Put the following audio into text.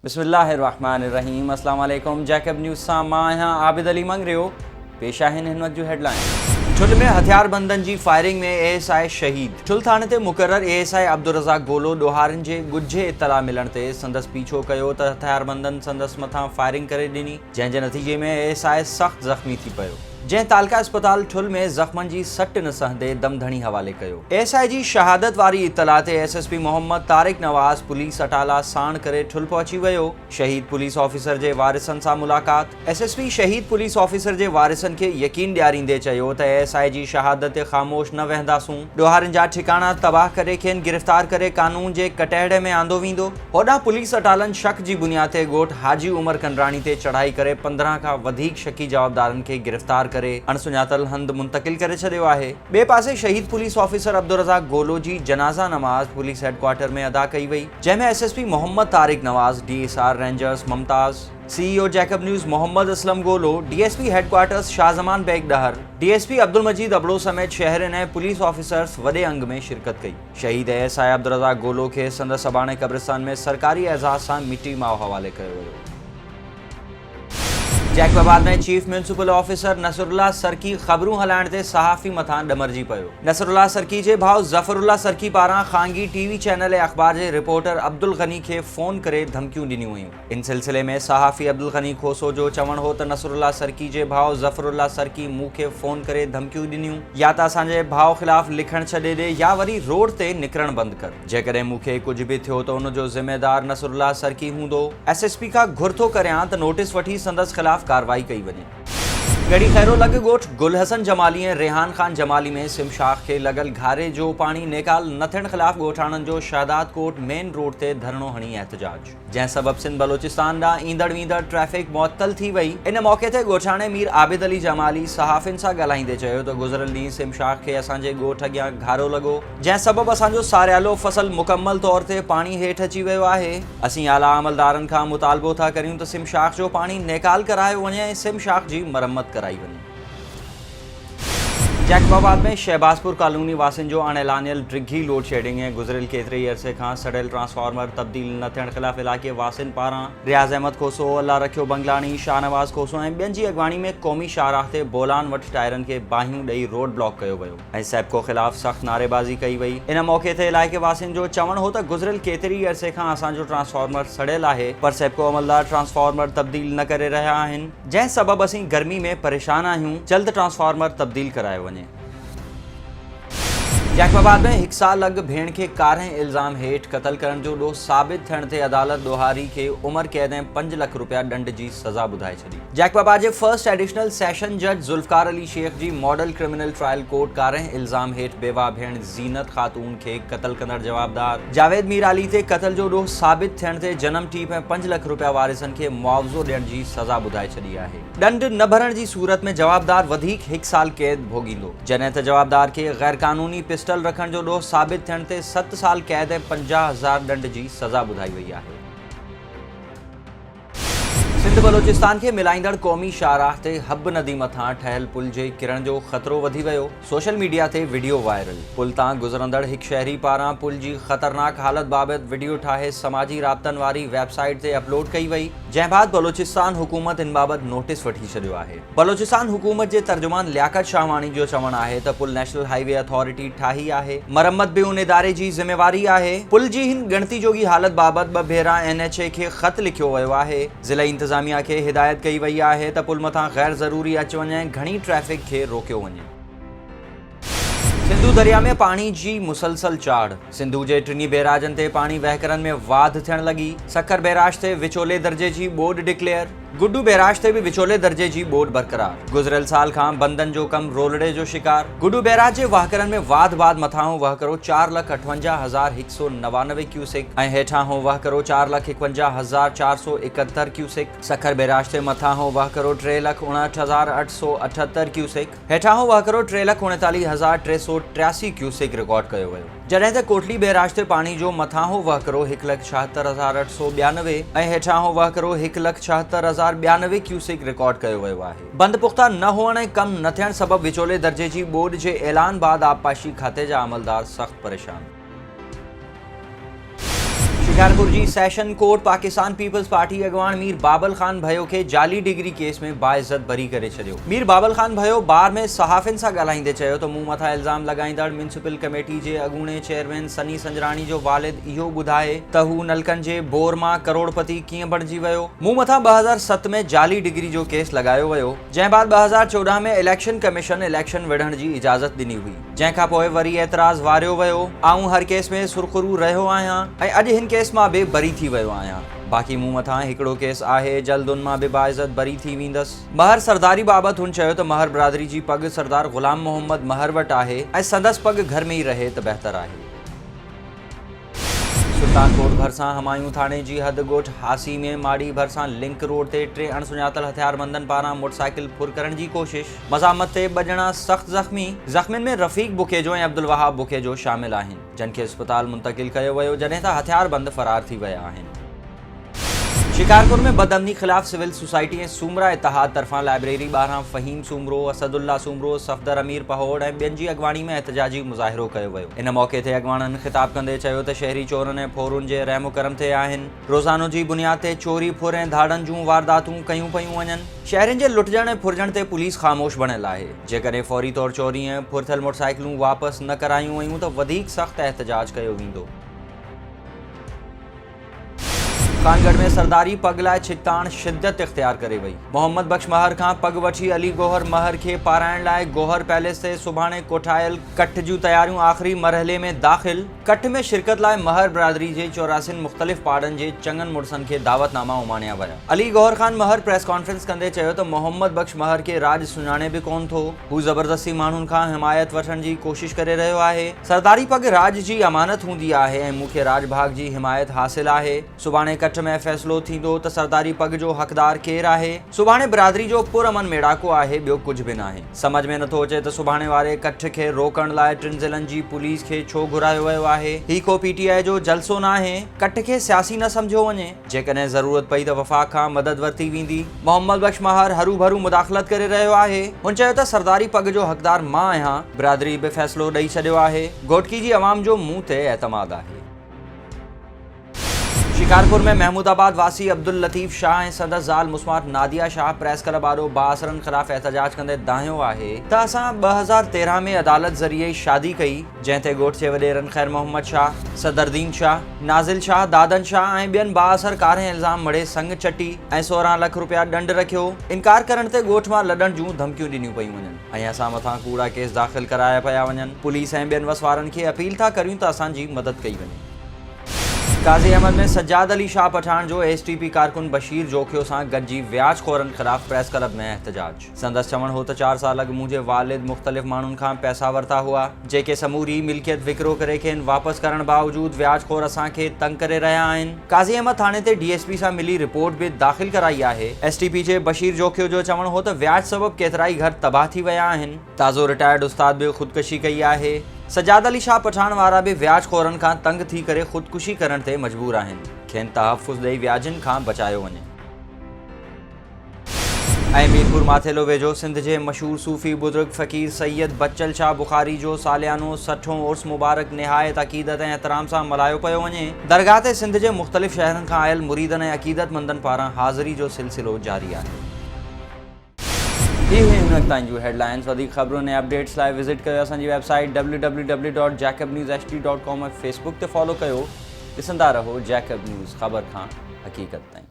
बिस्मिल्लाहिर्रहमानिर्रहीम। अस्सलाम वालेकुम। जैकब न्यूज़ सां मां आहियां आबिद अली मंगरियो। पेश आहिनि हिन वक़्त जूं हेडलाइन। ठुल में हथियारबंदनि जी फायरिंग में ASI शहीद। ठुल थाणे ते मुक़रर ASI अब्दुर्रज़ाक गोलो ॾोहारनि जे ॻुझे इतला मिलण ते संदसि पीछो कयो त हथियारबंदनि संदसि मथां फायरिंग करे ॾिनी, जंहिंजे नतीजे में ASI सख़्तु ज़ख़्मी थी पियो, जंहिं तालका अस्पताल ठुल में ज़ख़्मनि जी सट न सहंदे दमधणी हवाले कयो। ASI जी शहादत वारी इतला ते SSP मोहम्मद तारिक नवाज़ पुलिस अटाला साण करे ठुल पहुची वियो। शहीद पुलिस ऑफिसर जे वारिसनि सां मुलाक़ात। SSP शहीद पुलिस ऑफिसर जे वारिसनि खे यकीन ॾियारींदे चयो त ASI जी शहादत ते ख़ामोश न वेंदासूं। ॾोहारनि जा ठिकाणा तबाह करे खेनि गिरफ़्तार करे कानून जे कटहरे में आंदो वेंदो। होॾां पुलिस अटालनि शक जी बुनियाद ते ॻोठ हाजी उमर कंडराणी ते चढ़ाई करे 15 खां वधीक शकी जवाबदारनि खे गिरफ़्तार करे अणसुञातल हंध मुंतकिल करे छॾियो आहे। ॿिए पासे शहीद पुलिस ऑफिसर अब्दुर्रज़ाक गोलो जी जनाज़ा नमाज़ पुलिस हेडक्वार्टर में अदा कई वई, जंहिंमें SSP Mohammad Tariq Nawaz, DSR rangers Mumtaz, CEO Jacob news Mohammad Aslam गोलो, DSP headquarters Shahzaman Baig Dahar, DSP Abdul Majeed अबलो समेत शहरनि ऐं पुलिस ऑफिसर्स वॾे अंग में शिरकत कई। शहीद ASI अब्दुर्रज़ाक गोलो खे संदसि अबाणे कब्रिस्तान में सरकारी एज़ाज़ सां मिटी माओ हवाले कयो वियो। जैकबाबाद में चीफ म्यूनिसिपल ऑफिसर नसरुल्लाह सरकी ख़बरूं हलाइण ते सहाफ़ी मथां ॾमरजी पियो। नसरुल्लाह सरकी जे भाउ ज़फ़रुल्लाह सरकी पारां ख़ानगी TV चैनल ऐं अख़बार जे रिपोर्टर अब्दुल गनी खे फ़ोन करे धमकियूं ॾिनियूं हुयूं। इन सिलसिले में सहाफ़ी अब्दुल गनी खोसो जो चवणु हो त नसरुल्लाह सरकी जे भाउ ज़फ़रुल्लाह सरकी मूंखे फ़ोन करे धमकियूं ॾिनियूं, या त असांजे भाउ ख़िलाफ़ लिखणु छॾे ॾे या वरी रोड ते निकिरणु बंदि कर। जेकॾहिं मूंखे कुझु बि थियो त उन जो ज़िम्मेदार नसरुल्लाह सरकी हूंदो। SSP खां घुर थो करियां त नोटिस वठी संदसि ख़िलाफ़ कार्रवाई कई वञे। गढ़ी खैरो लॻ ॻोठ गुल हसन जमाली ऐं रेहान खान जमाली में सिमशाख खे लॻल घारे जो पाणी नेकाल न थियण ख़िलाफ़ ॻोठाणनि जो शहदाद कोट मेन रोड ते धरणो हणी एहतजाज, जंहिं सबबि सिंध बलोचिस्तान ॾांहुं ईंदड़ वींदड़ ट्रैफ़िक मुअत्तल थी वई। इन मौक़े ते ॻोठाणे मीर आबिद अली जमाली सहाफ़ियुनि सां ॻाल्हाईंदे चयो त गुज़िरियल ॾींहुं सिमशाख खे असांजे ॻोठ अॻियां घारो लॻो, जंहिं सबबि असांजो सारियालो फसल मुकमल तौर ते पाणी हेठि अची वियो आहे। असीं आला अमलदारनि खां मुतालबो था करियूं त सिमशाख जो पाणी नेकाल करायो वञे ऐं सिमशाख जी मरम्मत कराई वञे। जैकबाबाद में शहबाजपुर कॉलोनी वासियुनि जो अणएलानियल डिघी लोड शेडिंग ऐं गुज़िरियल केतिरे ई अरसे खां सड़ियल ट्रांसफार्मर तब्दील न थियण ख़िलाफ़ इलाइक़े वासियुनि पारां रियाज़ अहमद खोसो, अल्लाह रखियो बंगलाणी, शाहनवाज़ खोसो ऐं ॿियनि जी अॻवानी में क़ौमी शाहराह ते बोलान वटि टायरनि खे बाहियूं ॾेई रोड ब्लॉक कयो वियो ऐं सेप्को ख़िलाफ़ सख़्तु नारेबाज़ी कई वई। इन मौक़े ते इलाइक़े वासियुनि जो चवणु हो त गुज़िरियल केतिरे ई अरसे खां असांजो ट्रांसफार्मर सड़ियल आहे, पर सेप्को अमलदार ट्रांसफार्मर तब्दील न करे रहिया आहिनि, जंहिं सबबि असीं गर्मी में परेशान आहियूं। जल्द ट्रांसफार्मर तब्दील करायो वञे। जैकबाबाद में 1 साल अॻु भेण खे कारहं इल्ज़ाम हेठि क़तल करण जो ॾोह साबित थियण ते अदालत ॾोहारी खे उमिरि क़ैद ऐं 5 लख रुपया ॾंड जी सज़ा ॿुधाए छॾी। जैकबाबाद जे फर्स्ट एडिशनल सेशन जज ज़ुल्फ़कार अली शेख जी मॉडल क्रिमिनल ट्रायल कोर्ट कारहं इल्ज़ाम हेठि बेवा भेण ज़ीनत ख़ातून खे क़तल कंदड़ जवाबदार जावेद मीर अली ते क़तल जो ॾोह साबित थियण ते जनम टीप ऐं 5 लख रुपया वारिसनि खे मुआवज़ो ॾियण जी सज़ा ॿुधाए छॾी आहे। ॾंड न भरण जी सूरत में जवाबदार वधीक 1 साल क़ैद भोगींदो, जॾहिं त जवाबदार खे गैर क़ानूनी पिस्टल रखण जो ॾोह साबित थियण ते 7 साल क़ैद ऐं 50,000 ॾंड जी सज़ा ॿुधाई वई आहे। सिंध बलोचिस्तान खे मिलाईंदड़ क़ौमी शाहराह ते हब नदी मथां ठहियल पुल जे किरण जो ख़तरो वधी वियो। सोशल मीडिया ते वीडियो वायरल। पुल तां गुज़रंदड़ हिकु शहरी पारां पुल जी ख़तरनाक हालत बाबति वीडियो ठाहे समाजी राब्तनि वारी वेबसाइट ते अपलोड कई वई, जंहिं बाद बलोचिस्तान हुकूमत इन बाबति नोटिस वठी छॾियो आहे। बलोचिस्तान हुकूमत जे तर्जुमान लियाकत शाहवानी जो चवणु आहे त पुल नेशनल हाईवे अथॉरिटी ठाही आहे, मरम्मत बि उन इदारे जी ज़िम्मेवारी आहे। पुल जी हिन ॻणती जोगी हालत बाबति 2 भेरा NHA खे ख़त लिखियो वियो आहे। ज़िला इंतज़ामिया खे हिदायत कई वई आहे त पुल मथां गैर ज़रूरी अच वञ ऐं घणी ट्रैफ़िक खे रोकियो वञे। सिंधु दरिया में पाणी जी मुसलसल चाढ़। सिंधु जे टिनी बैराजनि ते पाणी वहिकरनि में वाध थियण लॻी। सखर बैराज ते विचोले दर्जे जी ॿोॾि डिक्लेयर। गुड्डू बैराज ते बि विचोले दर्जे जी ॿोॾि बरक़रार। गुज़िरियल साल खां बंदनि जो कमु रोलड़े जो शिकार। गुड्डू बैराज जे वहकरनि में वाध मथां वहकरो 4,58,199 क्यूसेक ऐं हेठां हो वहकरो 4,51,471 क्यूसेक। सखर बैराज ते मथां हो वहकरो 3,59,878 क्यूसेक। हेठां हो वहकरो 3,39,383 क्यूसेक रिकॉर्ड कयो वियो, जॾहिं त कोटली बैराज ते पाणी जो मथां हो वहकरो 1,76,892 ऐं हेठां हो वहकरो 1,76,092 क्यूसेक रिकॉर्ड कयो वियो आहे। बंद पुख्ता न हुअण ऐं कम न थियण सबबि विचोले दर्जे जी ॿोॾि जे ऐलान बाद आबपाशी खाते जा अमलदार सख़्त परेशान। शिकारपुर जी सेशन कोर्ट पाकिस्तान पीपल्स पार्टी अगवान मीर बाबल खान भयो के जाली डिग्री केस में बाइज्जत बरी करे छॾियो। मीर बाबल खान भयो बार में सहाफ़िन सां ॻाल्हाईंदे चयो त मूं मथां इल्ज़ाम लॻाईंदड़ म्यूनिसिपल कमेटी जे अॻूणे चेयरमैन सनी संजराणी जो वालिद इहो ॿुधाए त हू नलकनि जे बोर मां करोड़पति कीअं बणिजी वियो। मूं मथां 2007 में जाली डिग्री जो केस लगायो वियो, जंहिं बाद 2014 में इलेक्शन कमीशन इलेक्शन विढ़ण जी इजाज़त ॾिनी हुई, जंहिंखां पोइ वरी एतिराज़ वारियो वियो। आऊं हर केस में सुरख़ुरू रहियो आहियां ऐं अॼु हिन केस मां बि बरी थी वियो आहियां। बाक़ी मूं मथां हिकिड़ो केस आहे, जल्द उन मां बि बाइज़त बरी थी वेंदसि। महर सरदारी बाबति हुन चयो त महर बिरादरी जी पग सरदार ग़ुलाम मोहम्मद महर वटि आहे ऐं संदसि पग घर में ई रहे त बहितर आहे। सुल्तानकोट भरिसां हमायूं थाणे जी हद ॻोठ हासी में माड़ी भरिसां लिंक रोड ते 3 अणसुञातल हथियारबंदनि पारां मोटरसाइकिल फुर करण जी कोशिश। मज़ामत ते 2 ॼणा सख़्त ज़ख़्मी। ज़ख़्मियुनि में रफ़ीक बुखेजो ऐं अब्दुल वहाब बुखेजो शामिल आहिनि, जिन खे अस्पताल मुंतक़िल कयो वियो, जॾहिं त हथियारबंद फ़रार थी विया आहिनि। शिकारपुर में बदअमनी ख़िलाफ़ सिविल सोसाइटी ऐं सूमरा इतिहाद तरफ़ां लाइब्रेरी ॿाहिरां फ़हीम सूमरो, असदुल्ला सूमरो, सफ़दर अमीर पहोड़ ऐं ॿियनि जी अॻवानी में एहतजाजी मुज़ाहिरो कयो वियो। इन मौक़े ते अॻवाननि ख़िताब कंदे चयो त शहरी चोरनि ऐं फोरुनि जे रहम करम ते आहिनि। रोज़ानो जी बुनियाद ते चोरी फुर ऐं धाड़नि जूं वारदातूं कयूं पियूं वञनि। शहरनि जे लुटजण ऐं फुरजण ते पुलिस ख़ामोश बणियल आहे। जेकॾहिं फौरी तौर चोरी ऐं फुर थियल मोटरसाइकिलूं वापसि न करायूं वयूं त वधीक सख़्त एहतजाज कयो वेंदो। खानगढ़ में सरदारी पग लाइ छिकताण शिद्दत इख्तियार करे वई। मोहम्मद बख्श महर खां पग वठी अली गौहर महर खे पाराइण लाइ गौहर पैलेस ते सुभाणे कोठायल कठ जूं तयारियूं आख़िरी मरहले में दाख़िल। कठ में शिरकत लाइ महर बिरादरी जे 84 मुख़्तलिफ़ पाड़नि जे चङनि मुड़सनि खे दावतनामा उमाणिया विया। अली गौहर खान महर प्रेस कॉन्फ्रेंस कंदे चयो त मोहम्मद बख्श महर खे राज सुञाणे बि कोन थो। हू ज़बरदस्ती माण्हुनि खां हिमायत वठण जी कोशिश करे रहियो आहे। सरदारी पग राज जी अमानत हूंदी आहे ऐं मूंखे राजभाग जी हिमायत हासिल आहे। सुभाणे कठ में फ़ैसिलो थींदो त सरदारी पग जो हक़दार केरु आहे। सुभाणे बिरादरी जो पुरअमन मेड़ाको आहे, ॿियो कुझु बि नाहे। समझ में नथो अचे त सुभाणे वारे कठ खे रोकण लाइ 3 ज़िलनि जी पुलिस खे छो घुरायो वियो आहे। ही को पीटीआई जो जलसो नाहे। कठ खे सियासी न सम्झो वञे। जेकॾहिं ज़रूरत पई त वफ़ाक़ खां मदद वरिती वेंदी। मोहम्मद बख्श महर हरू भरू मुदाख़लत करे रहियो आहे। हुन चयो त सरदारी पग जो हक़दार मां आहियां। बिरादरी बि फ़ैसिलो ॾेई छॾियो आहे। घोटकी जी अवाम जो मूं ते एतमाद आहे। शिकारपुर में महमूदाबाद वासी अब्दुल लतीफ़ शाह ऐं संदसि ज़ाल मुस्मात नादिया शाह प्रेस क्लब आॾो बाअसरनि ख़िलाफ़ एहतजाज कंदे दाहियो आहे त असां 2013 में अदालत ज़रिए शादी कई, जंहिं ते ॻोठ जे वॾेरनि ख़ैर मोहम्मद शाह, सदरदीन शाह, नाज़िल शाह, दादन शाह ऐं ॿियनि बाअसर कारे इल्ज़ाम मड़े संग चटी ऐं 16 लख रुपया ॾंड रखियो। इनकार करण ते ॻोठ मां लॾण जूं धमकियूं ॾिनियूं पयूं वञनि ऐं असां मथां कूड़ा केस दाख़िल कराया पिया वञनि। पुलिस ऐं ॿियनि वसवारनि खे अपील था करियूं त असांजी मदद कई वञे। काज़ी अहमद में सज्जाद अली शाह पठान जो एसटीपी कारकुन बशीर जोखियो सां गॾिजी व्याज खोरनि ख़िलाफ़ प्रेस क्लब में एहतजाज। संदसि चवण हो त 4 साल अॻु मुंहिंजे वालिद मुख़्तलिफ़ माण्हुनि खां पैसा वरिता हुआ, जेके समूरी मिल्कियत विकिरो करे खेनि वापसि करण बावजूदि व्याजखोर असांखे तंग करे रहिया आहिनि। काज़ी अहमद थाणे ते डीएसपी सां मिली रिपोर्ट बि दाख़िल कराई आहे। एसटीपी जे बशीर जोखियो जो चवण हो त व्याज सबबु केतिरा ई घर तबाह थी विया आहिनि। ताज़ो रिटायर्ड उस्ताद बि ख़ुदकुशी कई आहे। सज्जाद अली शाह पठान वारा बि व्याज खोरनि खां तंग थी करे ख़ुदकुशी करण ते मजबूर आहिनि। खेनि तहफ़ुज़ ॾेई व्याजनि खां बचायो वञे। ऐं मीरपुर माथेलो वेझो सिंध जे मशहूर सूफ़ी बुज़ुर्ग फ़क़ीर सैयद बच्चल शाह बुखारी जो सालियानो 60हों उर्स मुबारक निहायत अक़ीदत ऐं एहतराम सां मल्हायो पियो वञे। दरगाह ते सिंध जे मुख़्तलिफ़ शहरनि खां आयल मुरीदनि ऐं अक़ीदतमंदनि पारां हाज़िरी जो सिलसिलो जारी आहे। ये हुई हुन ताईं जूं हेडलाइंस। वधीक ख़बरुनि ऐं अपडेट्स लाइ विज़िट कयो असांजी वेबसाइट www.jacobnewsht.com ऐं फेसबुक ते फॉलो कयो। ॾिसंदा रहो जैकब न्यूज़, ख़बर खां हक़ीक़त ताईं।